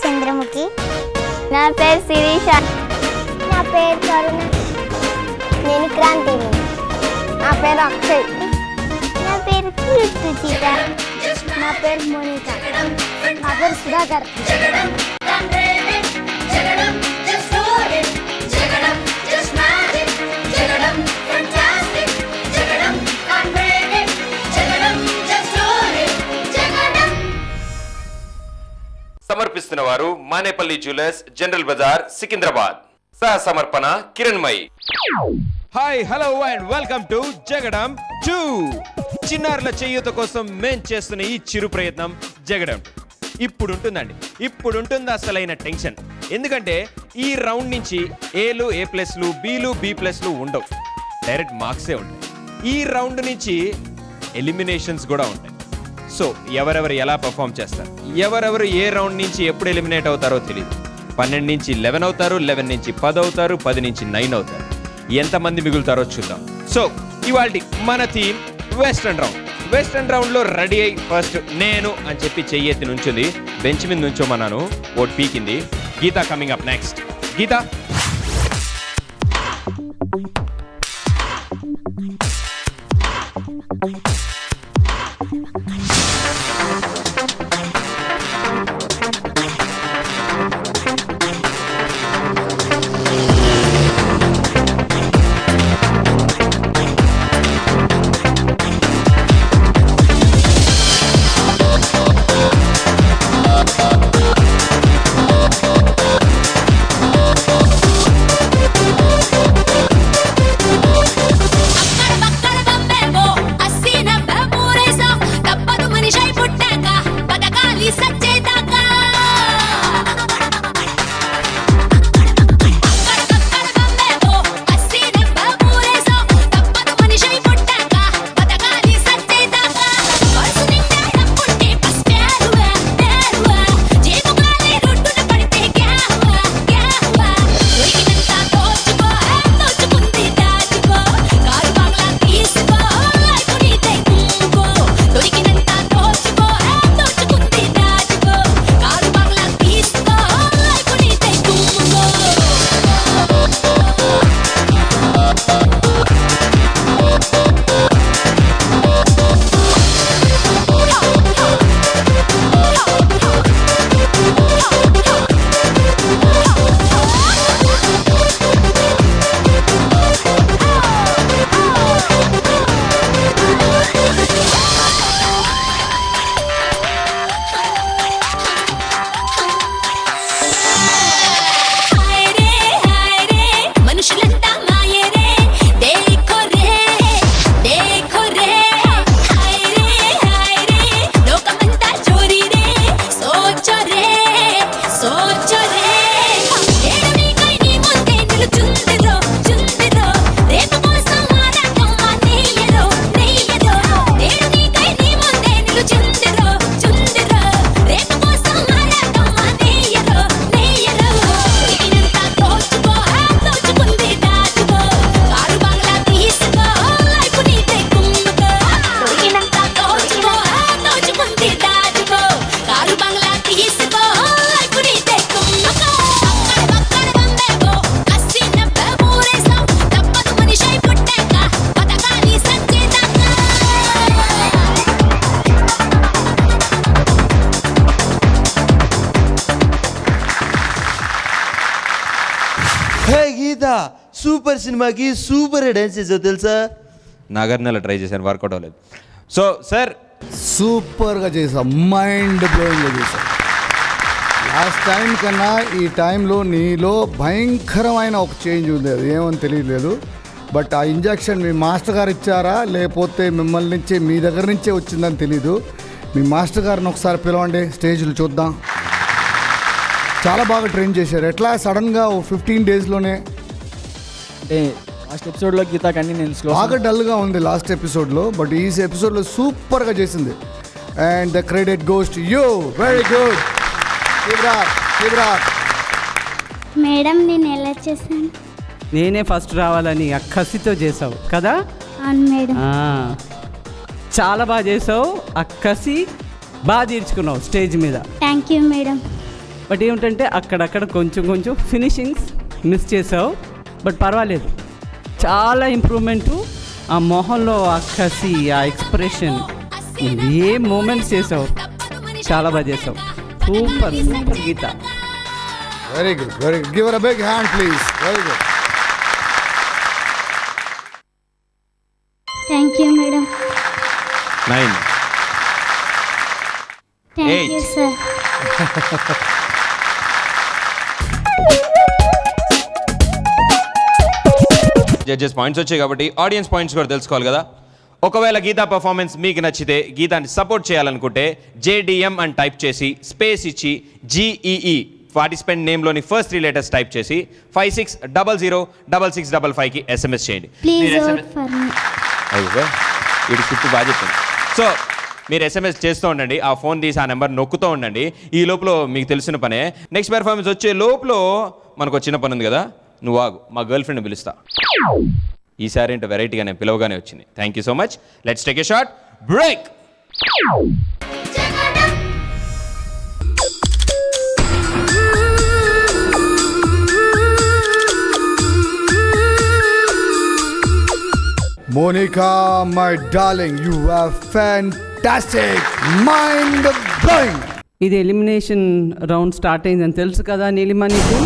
చంద్రముఖి నా పేరు శిరీష నా పేరు కరుణ నేను క్రాంతిని నా పేరు అక్షయ్ నా పేరు సుచిత నా పేరు మోనిక నా పేరు సుధాకర్ సమర్పిస్తున్న వారు మానేపల్లి జ్యువెలర్స్ జనరల్ బజార్ సికింద్రాబాద్ సహ సమర్పణ Kiranmayi. Hi hello and welcome to Jagadam 2. చిన్నారుల చేయూత కోసం మేం చేస్తున్న ఈ చిరు ప్రయత్నం జగడం ఇప్పుడు ఉంటుందండి. ఇప్పుడు ఉంటుంది అసలైన టెన్షన్. ఎందుకంటే ఈ రౌండ్ నుంచి ఏలు A+లు Bలు B+లు ఉండవు, డైరెక్ట్ మార్క్సే ఉంటాయి. ఈ రౌండ్ నుంచి ఎలిమినేషన్స్ కూడా ఉంటాయి. సో ఎవరెవరు ఎలా పర్ఫామ్ చేస్తారు, ఎవరెవరు ఏ రౌండ్ నుంచి ఎప్పుడు ఎలిమినేట్ అవుతారో తెలియదు. 12 నుంచి 11 అవుతారు, 11 నుంచి 10 అవుతారు, 10 నుంచి 9 అవుతారు. ఎంతమంది మిగులుతారో చూద్దాం. సో ఇవాల్టి మన team western round. Western round లో రెడీ అయ్యి ఫస్ట్ నేను అని చెప్పి చెయ్యెత్తి నుంచుంది. బెంచ్ మీద నుంచోమన్నాను, ఓట్ పీకింది. గీత కమింగ్ అప్ నెక్స్ట్. గీత గీత సూపర్ సినిమాకి సూపర్ డాన్స్ చేసావు తెలుసా. నాగార్జునలో ట్రై చేశాను, వర్కౌట్ అవ్వలేదు. సో సార్ సూపర్గా చేసావు, మైండ్ బ్లోయింగ్గా చేసావు. లాస్ట్ టైం కన్నా ఈ టైంలో నీలో భయంకరమైన ఒక చేంజ్ ఉంది, అది ఏమని తెలియలేదు. బట్ ఆ ఇంజెక్షన్ మీ మాస్టర్ గారు ఇచ్చారా లేకపోతే మిమ్మల్ని నుంచే మీ దగ్గర నుంచే వచ్చిందని తెలీదు. మీ మాస్టర్ గారిని ఒకసారి పిలవండి, స్టేజ్లో చూద్దాం. చాలా బాగా ట్రైన్ చేశారు. ఎట్లా సడన్గా 15 డేస్లోనే? అంటే లాస్ట్ ఎపిసోడ్లో గీతాకి అన్ని నేను స్లో బాగా డల్గా ఉంది లాస్ట్ ఎపిసోడ్లో, బట్ ఈ ఎపిసోడ్లో సూపర్గా చేసింది. And the credit goes to you. Very good. Madam నేను ఎలా చేశాను? నేనే ఫస్ట్ రావాలని అక్కసితో చేసావు కదా. అవును మేడం. చాలా బాగా చేసావు, అక్కసి బాగా తీర్చుకున్నావు స్టేజ్ మీద. Thank you madam. బట్ ఏమిటంటే అక్కడక్కడ కొంచెం ఫినిషింగ్స్ మిస్ చేసావు, బట్ పర్వాలేదు, చాలా ఇంప్రూవ్మెంటు. ఆ మొహంలో ఆ కసి, ఆ ఎక్స్ప్రెషన్, ఏ మూమెంట్స్ చేసావు, చాలా బాగా చేసావు. Super Geetha. Very good, very good. Give her a big hand please. Very good. Thank you madam. 9 thank you sir. Judges points వచ్చాయి కాబట్టి ఆడియన్స్ పాయింట్స్ కూడా తెలుసుకోవాలి కదా. ఒకవేళ గీతా పర్ఫార్మెన్స్ మీకు నచ్చితే, గీతాన్ని సపోర్ట్ చేయాలనుకుంటే JDM అని టైప్ చేసి స్పేస్ ఇచ్చి GEE పార్టిసిపెంట్ నేమ్లోని ఫస్ట్ 3 లెటర్స్ టైప్ చేసి 56006655కి SMS చేయండి. Please vote for me. అయ్యో వీడి చుట్టూ బాగా చెప్పింది. సో మీరు SMS చేస్తూ ఉండండి, ఆ ఫోన్ తీసి ఆ నెంబర్ నొక్కుతూ ఉండండి. ఈ లోపల మీకు తెలిసిన పనే. నెక్స్ట్ పెర్ఫార్మెన్స్ వచ్చే లోపల మనకు చిన్న పని ఉంది కదా, నువ్వు ఆగు, మా గర్ల్ ఫ్రెండ్ పిలుస్తా. ఈసారి ఏంటో వెరైటీగా నేను పిలవగానే వచ్చింది. Thank you so much. Let's take a short break. Monica, my darling, you are fantastic. Mind blowing. ఇది ఎలిమినేషన్ రౌండ్ స్టార్ట్ అయిందని తెలుసు కదా నీలిమ నీకు.